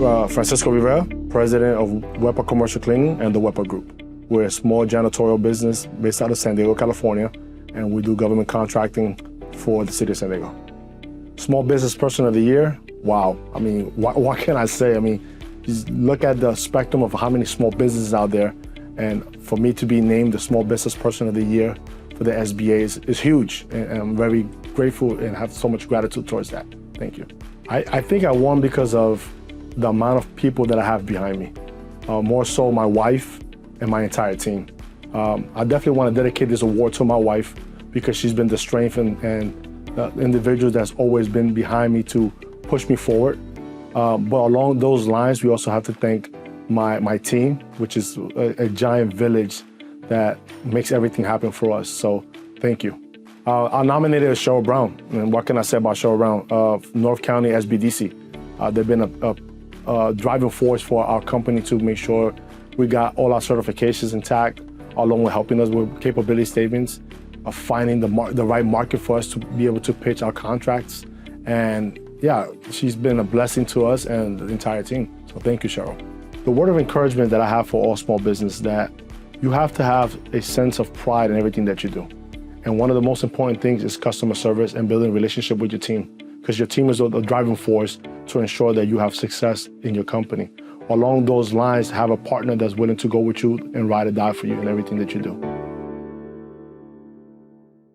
Francisco Rivera, president of Wepa Commercial Cleaning and the Wepa Group. We're a small janitorial business based out of San Diego, California, and we do government contracting for the city of San Diego. Small Business Person of the Year, wow. I mean, what can I say? I mean, just look at the spectrum of how many small businesses out there, and for me to be named the Small Business Person of the Year for the SBA is huge, and I'm very grateful and have so much gratitude towards that. Thank you. I think I won because of the amount of people that I have behind me, more so my wife and my entire team. I definitely want to dedicate this award to my wife because she's been the strength and the individual that's always been behind me to push me forward. But along those lines, we also have to thank my team, which is a giant village that makes everything happen for us. So thank you. I nominated Cheryl Brown, and what can I say about Cheryl Brown? North County SBDC. They've been a driving force for our company to make sure we got all our certifications intact, along with helping us with capability statements, of finding the right market for us to be able to pitch our contracts. And yeah, she's been a blessing to us and the entire team. So thank you, Cheryl. The word of encouragement that I have for all small business is that you have to have a sense of pride in everything that you do. And one of the most important things is customer service and building a relationship with your team, because your team is the driving force to ensure that you have success in your company. Along those lines, have a partner that's willing to go with you and ride or die for you in everything that you do.